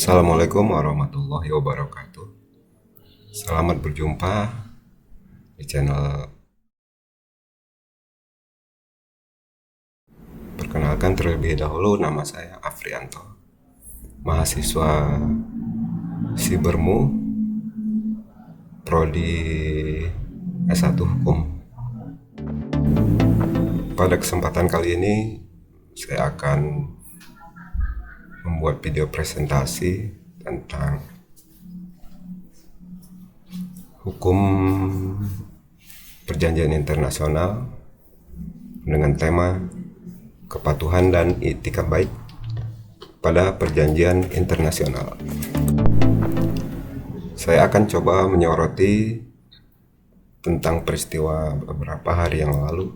Assalamualaikum warahmatullahi wabarakatuh. Selamat berjumpa di channel. Perkenalkan terlebih dahulu, nama saya Afrianto, mahasiswa Sibermu, Prodi S1 Hukum. Pada kesempatan kali ini saya akan membuat video presentasi tentang hukum perjanjian internasional dengan tema kepatuhan dan itikad baik pada perjanjian internasional. Saya akan coba menyoroti tentang peristiwa beberapa hari yang lalu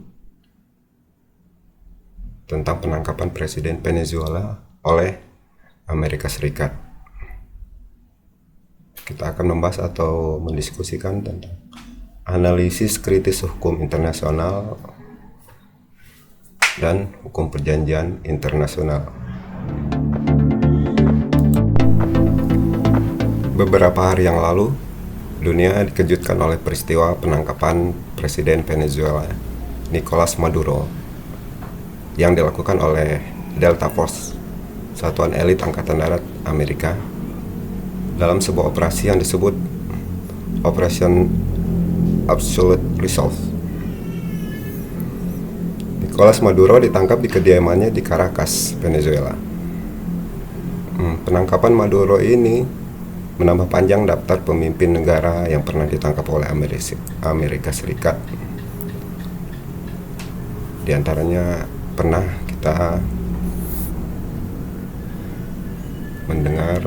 tentang penangkapan Presiden Venezuela oleh Amerika Serikat. Kita akan membahas atau mendiskusikan tentang analisis kritis hukum internasional dan hukum perjanjian internasional. Beberapa hari yang lalu, dunia dikejutkan oleh peristiwa penangkapan Presiden Venezuela, Nicolas Maduro, yang dilakukan oleh Delta Force, satuan elit Angkatan Darat Amerika, dalam sebuah operasi yang disebut Operation Absolute Resolve. Nicolas Maduro ditangkap di kediamannya di Caracas, Venezuela. Penangkapan Maduro ini menambah panjang daftar pemimpin negara yang pernah ditangkap oleh Amerika Serikat. Di antaranya pernah kita mendengar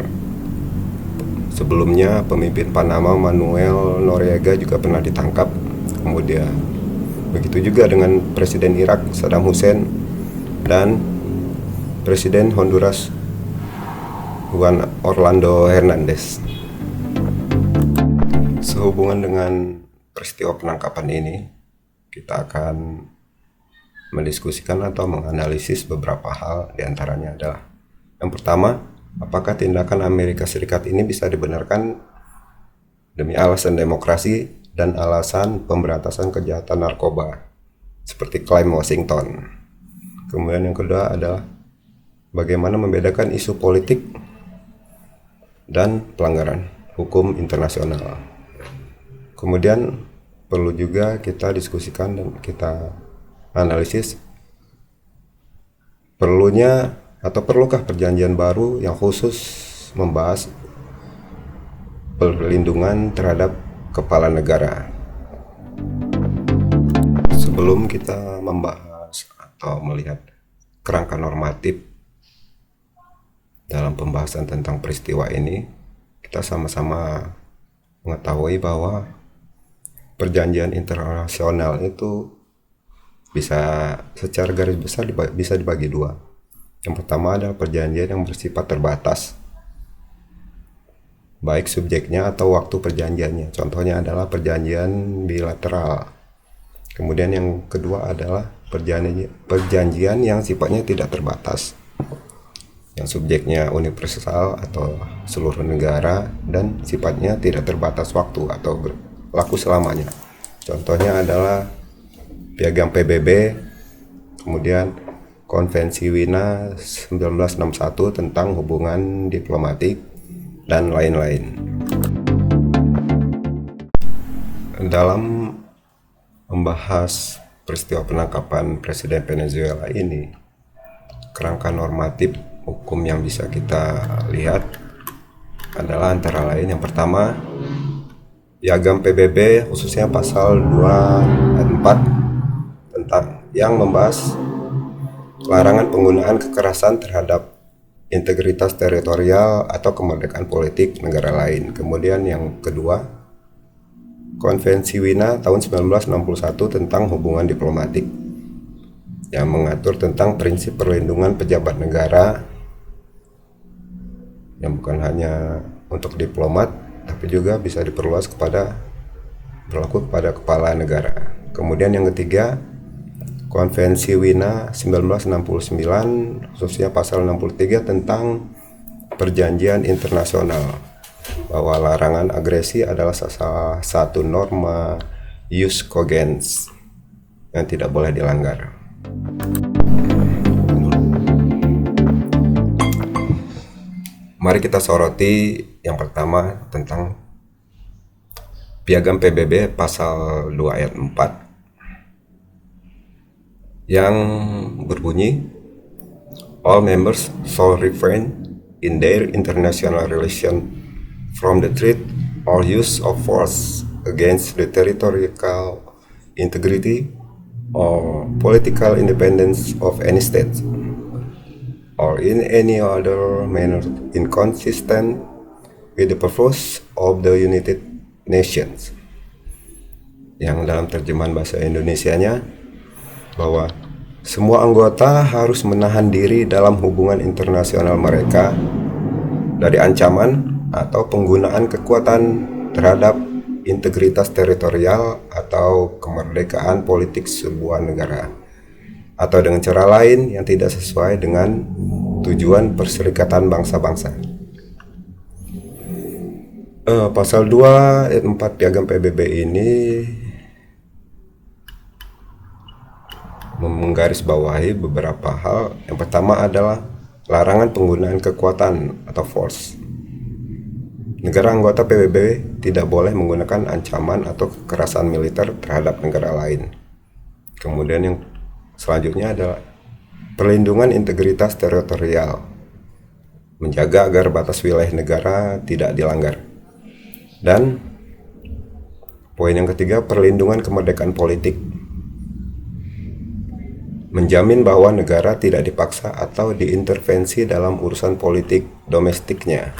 sebelumnya pemimpin Panama Manuel Noriega juga pernah ditangkap. Kemudian begitu juga dengan Presiden Irak Saddam Hussein dan Presiden Honduras Juan Orlando Hernandez. Sehubungan dengan peristiwa penangkapan ini, kita akan mendiskusikan atau menganalisis beberapa hal. Di antaranya adalah, yang pertama, apakah tindakan Amerika Serikat ini bisa dibenarkan demi alasan demokrasi dan alasan pemberantasan kejahatan narkoba seperti klaim Washington. Kemudian yang kedua adalah bagaimana membedakan isu politik dan pelanggaran hukum internasional. Kemudian perlu juga kita diskusikan dan kita analisis perlukah perjanjian baru yang khusus membahas perlindungan terhadap kepala negara. Sebelum kita membahas atau melihat kerangka normatif dalam pembahasan tentang peristiwa ini, kita sama-sama mengetahui bahwa perjanjian internasional itu bisa secara garis besar bisa dibagi dua. Yang pertama adalah perjanjian yang bersifat terbatas, baik subjeknya atau waktu perjanjiannya. Contohnya adalah perjanjian bilateral. Kemudian yang kedua adalah perjanjian yang sifatnya tidak terbatas, yang subjeknya universal atau seluruh negara dan sifatnya tidak terbatas waktu atau berlaku selamanya. Contohnya adalah Piagam PBB, kemudian Konvensi Wina 1961 tentang hubungan diplomatik, dan lain-lain. Dalam membahas peristiwa penangkapan Presiden Venezuela ini, kerangka normatif hukum yang bisa kita lihat adalah antara lain, yang pertama, Piagam PBB khususnya pasal 2 ayat 4 tentang yang membahas larangan penggunaan kekerasan terhadap integritas teritorial atau kemerdekaan politik negara lain. Kemudian yang kedua, Konvensi Wina tahun 1961 tentang hubungan diplomatik yang mengatur tentang prinsip perlindungan pejabat negara yang bukan hanya untuk diplomat tapi juga bisa diperluas berlaku kepada kepala negara. Kemudian yang ketiga, Konvensi Wina 1969 khususnya pasal 63 tentang perjanjian internasional bahwa larangan agresi adalah salah satu norma jus cogens yang tidak boleh dilanggar. Mari kita soroti yang pertama tentang Piagam PBB pasal 2 ayat 4 yang berbunyi, all members shall refrain in their international relation from the threat or use of force against the territorial integrity or political independence of any state, or in any other manner inconsistent with the purpose of the United Nations. Yang dalam terjemahan bahasa Indonesianya bahwa semua anggota harus menahan diri dalam hubungan internasional mereka dari ancaman atau penggunaan kekuatan terhadap integritas teritorial atau kemerdekaan politik sebuah negara, atau dengan cara lain yang tidak sesuai dengan tujuan Perserikatan Bangsa-Bangsa. Pasal 2 ayat 4 Piagam PBB ini menggarisbawahi beberapa hal. Yang pertama adalah larangan penggunaan kekuatan atau force. Negara anggota PBB tidak boleh menggunakan ancaman atau kekerasan militer terhadap negara lain. Kemudian yang selanjutnya adalah perlindungan integritas teritorial, menjaga agar batas wilayah negara tidak dilanggar. Dan poin yang ketiga, perlindungan kemerdekaan politik, menjamin bahwa negara tidak dipaksa atau diintervensi dalam urusan politik domestiknya.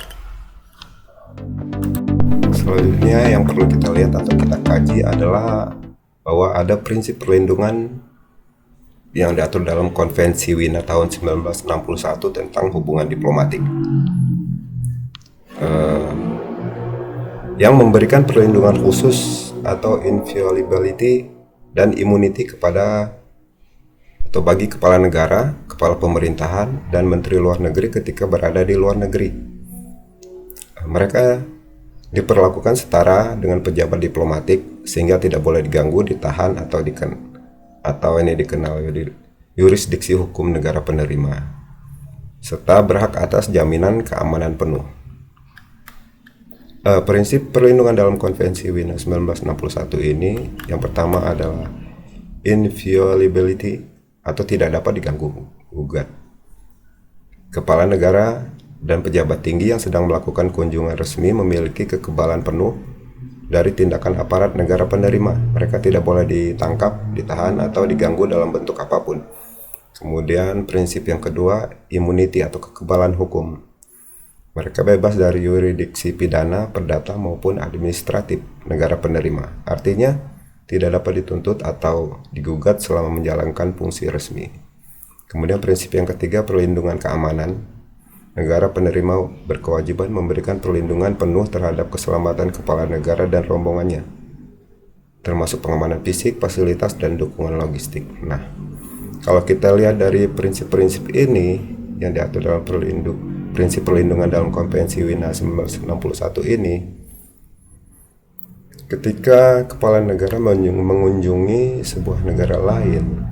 Selanjutnya yang perlu kita lihat atau kita kaji adalah bahwa ada prinsip perlindungan yang diatur dalam Konvensi Wina tahun 1961 tentang hubungan diplomatik, yang memberikan perlindungan khusus atau inviolability dan immunity kepada atau bagi kepala negara, kepala pemerintahan, dan menteri luar negeri ketika berada di luar negeri. Mereka diperlakukan setara dengan pejabat diplomatik sehingga tidak boleh diganggu, ditahan, atau dikenal yurisdiksi hukum negara penerima, serta berhak atas jaminan keamanan penuh. Prinsip perlindungan dalam Konvensi Wina 1961 ini yang pertama adalah inviolability atau tidak dapat diganggu gugat. Kepala negara dan pejabat tinggi yang sedang melakukan kunjungan resmi memiliki kekebalan penuh dari tindakan aparat negara penerima. Mereka tidak boleh ditangkap, ditahan, atau diganggu dalam bentuk apapun. Kemudian prinsip yang kedua, immunity atau kekebalan hukum. Mereka bebas dari yurisdiksi pidana, perdata, maupun administratif negara penerima. Artinya, tidak dapat dituntut atau digugat selama menjalankan fungsi resmi. Kemudian prinsip yang ketiga, perlindungan keamanan. Negara penerima berkewajiban memberikan perlindungan penuh terhadap keselamatan kepala negara dan rombongannya, termasuk pengamanan fisik, fasilitas, dan dukungan logistik. Nah, kalau kita lihat dari prinsip-prinsip ini yang diatur dalam prinsip perlindungan dalam Konvensi Wina 1961 ini, ketika kepala negara mengunjungi sebuah negara lain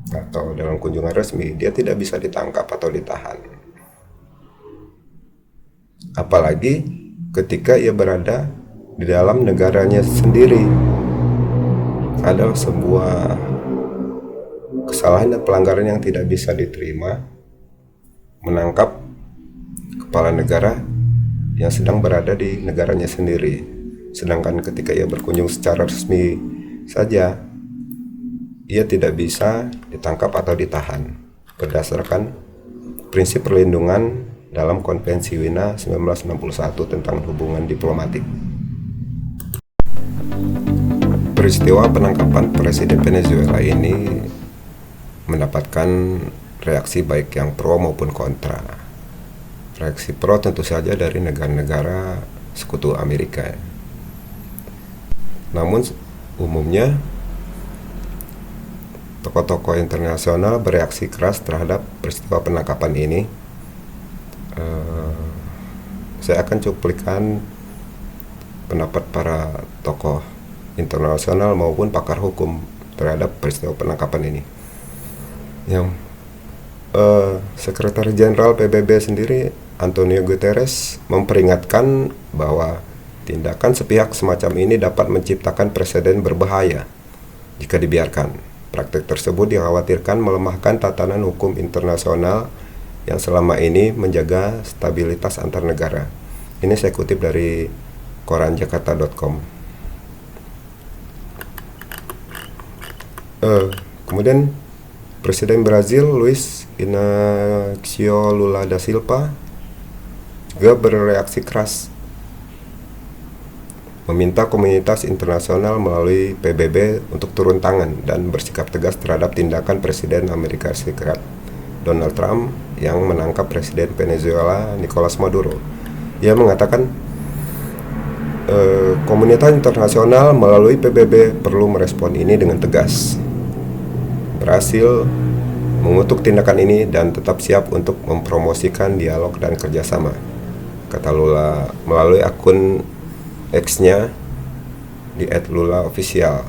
atau dalam kunjungan resmi, dia tidak bisa ditangkap atau ditahan. Apalagi ketika ia berada di dalam negaranya sendiri. Adalah sebuah kesalahan dan pelanggaran yang tidak bisa diterima menangkap kepala negara yang sedang berada di negaranya sendiri. Sedangkan ketika ia berkunjung secara resmi saja, ia tidak bisa ditangkap atau ditahan berdasarkan prinsip perlindungan dalam Konvensi Wina 1961 tentang hubungan diplomatik. Peristiwa penangkapan Presiden Venezuela ini mendapatkan reaksi baik yang pro maupun kontra. Reaksi pro tentu saja dari negara-negara sekutu Amerika. Namun umumnya tokoh-tokoh internasional bereaksi keras terhadap peristiwa penangkapan ini. saya akan cuplikan pendapat para tokoh internasional maupun pakar hukum terhadap peristiwa penangkapan ini. Yang Sekretaris Jenderal PBB sendiri, Antonio Guterres, memperingatkan bahwa tindakan sepihak semacam ini dapat menciptakan preseden berbahaya jika dibiarkan. Praktik tersebut dikhawatirkan melemahkan tatanan hukum internasional yang selama ini menjaga stabilitas antar negara. Ini saya kutip dari koran jakarta.com. Kemudian Presiden Brazil Luiz Inácio Lula da Silva juga bereaksi keras, meminta komunitas internasional melalui PBB untuk turun tangan dan bersikap tegas terhadap tindakan Presiden Amerika Serikat Donald Trump yang menangkap Presiden Venezuela Nicolas Maduro. Ia mengatakan komunitas internasional melalui PBB perlu merespon ini dengan tegas, berhasil mengutuk tindakan ini dan tetap siap untuk mempromosikan dialog dan kerjasama, kata Lula melalui akun X-nya di @lulaofficial.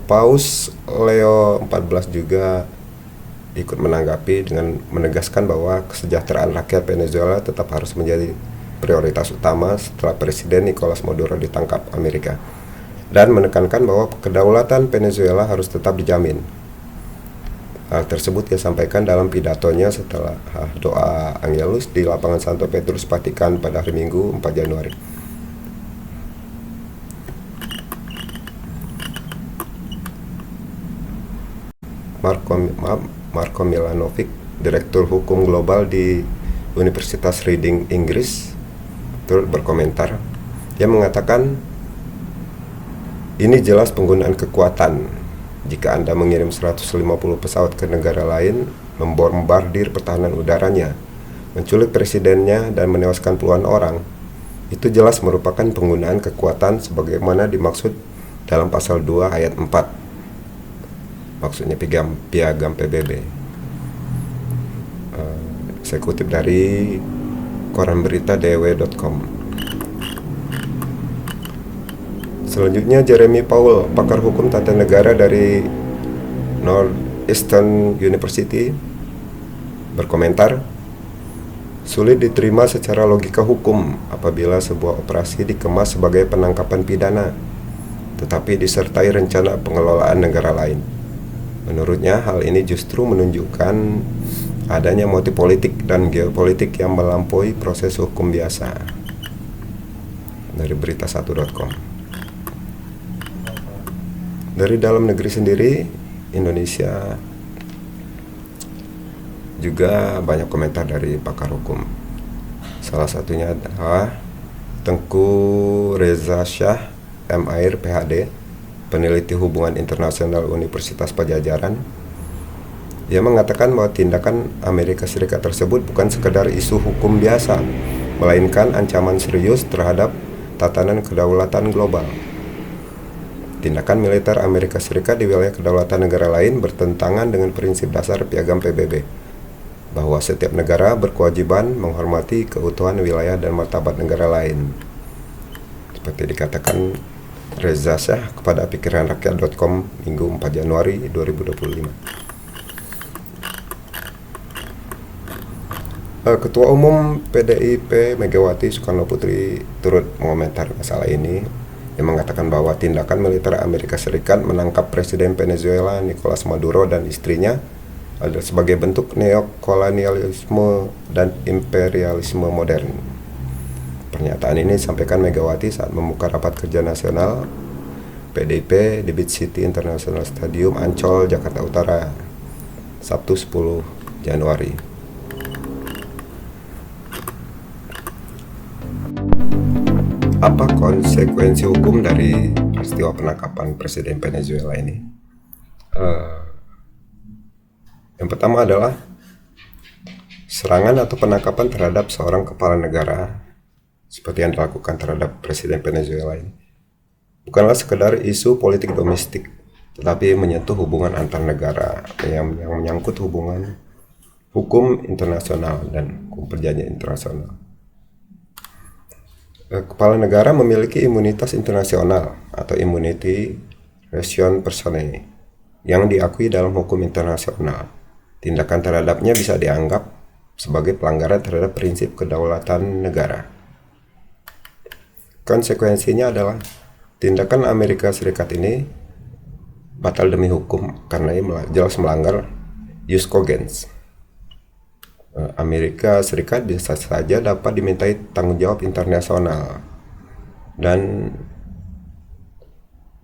Paus Leo XIV juga ikut menanggapi dengan menegaskan bahwa kesejahteraan rakyat Venezuela tetap harus menjadi prioritas utama setelah Presiden Nicolas Maduro ditangkap Amerika, dan menekankan bahwa kedaulatan Venezuela harus tetap dijamin. Hal tersebut ia sampaikan dalam pidatonya setelah doa Angelus di lapangan Santo Petrus Vatikan pada hari Minggu 4 Januari. Marko Milanovic, Direktur Hukum Global di Universitas Reading, Inggris, turut berkomentar. Ia mengatakan, ini jelas penggunaan kekuatan. Jika Anda mengirim 150 pesawat ke negara lain, membombardir pertahanan udaranya, menculik presidennya dan menewaskan puluhan orang, itu jelas merupakan penggunaan kekuatan sebagaimana dimaksud dalam pasal 2 ayat 4. Maksudnya piagam PBB. Saya kutip dari koran berita dw.com. Selanjutnya Jeremy Powell, pakar hukum tata negara dari Northeastern University, berkomentar, sulit diterima secara logika hukum apabila sebuah operasi dikemas sebagai penangkapan pidana, tetapi disertai rencana pengelolaan negara lain. Menurutnya, hal ini justru menunjukkan adanya motif politik dan geopolitik yang melampaui proses hukum biasa. Dari berita1.com. Dari dalam negeri sendiri, Indonesia juga banyak komentar dari pakar hukum. Salah satunya adalah Tengku Reza Shah M.Air PhD, peneliti hubungan internasional Universitas Pajajaran. Ia mengatakan bahwa tindakan Amerika Serikat tersebut bukan sekedar isu hukum biasa, melainkan ancaman serius terhadap tatanan kedaulatan global. Tindakan militer Amerika Serikat di wilayah kedaulatan negara lain bertentangan dengan prinsip dasar piagam PBB, bahwa setiap negara berkewajiban menghormati keutuhan wilayah dan martabat negara lain. Seperti dikatakan Reza Shah kepada pikiranrakyat.com Minggu 4 Januari 2025. Ketua Umum PDIP Megawati Soekarno Putri turut mengomentari masalah ini. Yang mengatakan bahwa tindakan militer Amerika Serikat menangkap Presiden Venezuela Nicolas Maduro dan istrinya adalah sebagai bentuk neokolonialisme dan imperialisme modern. Pernyataan ini disampaikan Megawati saat membuka rapat kerja nasional PDIP di Beach City International Stadium Ancol, Jakarta Utara, Sabtu 10 Januari. Apa konsekuensi hukum dari peristiwa penangkapan Presiden Venezuela ini? Yang pertama adalah serangan atau penangkapan terhadap seorang kepala negara seperti yang dilakukan terhadap Presiden Venezuela ini bukanlah sekedar isu politik domestik, tetapi menyentuh hubungan antar negara yang menyangkut hubungan hukum internasional dan hukum perjanjian internasional. Kepala negara memiliki imunitas internasional atau immunity restriction personae yang diakui dalam hukum internasional. Tindakan terhadapnya bisa dianggap sebagai pelanggaran terhadap prinsip kedaulatan negara. Konsekuensinya adalah tindakan Amerika Serikat ini batal demi hukum karena ini jelas melanggar jus cogens. Amerika Serikat bisa saja dapat dimintai tanggung jawab internasional dan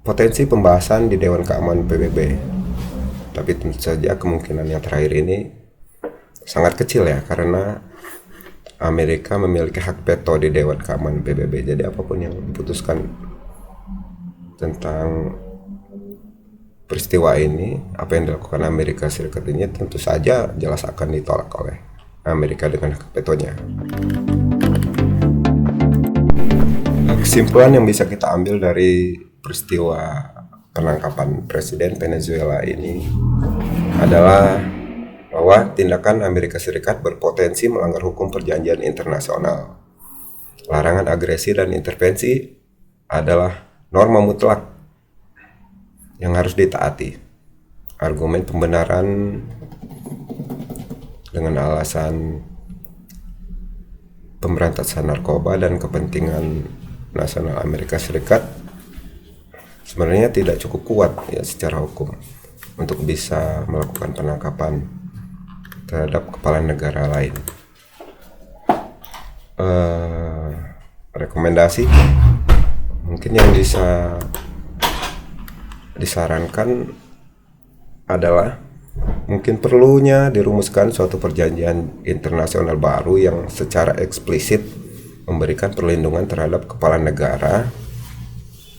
potensi pembahasan di Dewan Keamanan PBB. Tapi tentu saja kemungkinan yang terakhir ini sangat kecil ya, karena Amerika memiliki hak veto di Dewan Keamanan PBB. Jadi apapun yang diputuskan tentang peristiwa ini, apa yang dilakukan Amerika Serikat ini tentu saja jelas akan ditolak oleh Amerika dengan hak vetonya. Kesimpulan yang bisa kita ambil dari peristiwa penangkapan Presiden Venezuela ini adalah bahwa tindakan Amerika Serikat berpotensi melanggar hukum perjanjian internasional. Larangan agresi dan intervensi adalah norma mutlak yang harus ditaati. Argumen pembenaran dengan alasan pemberantasan narkoba dan kepentingan nasional Amerika Serikat sebenarnya tidak cukup kuat ya secara hukum untuk bisa melakukan penangkapan terhadap kepala negara lain. Rekomendasi mungkin yang bisa disarankan adalah mungkin perlunya dirumuskan suatu perjanjian internasional baru yang secara eksplisit memberikan perlindungan terhadap kepala negara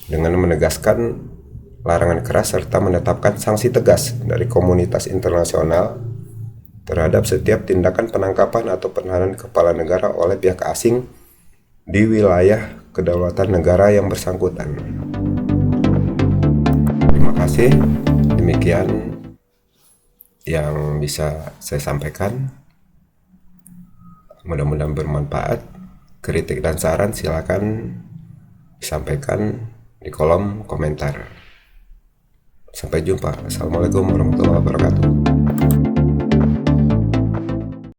dengan menegaskan larangan keras serta menetapkan sanksi tegas dari komunitas internasional terhadap setiap tindakan penangkapan atau penahanan kepala negara oleh pihak asing di wilayah kedaulatan negara yang bersangkutan. Terima kasih. Demikian yang bisa saya sampaikan. Mudah-mudahan bermanfaat. Kritik dan saran silakan disampaikan di kolom komentar. Sampai jumpa. Assalamualaikum warahmatullahi wabarakatuh.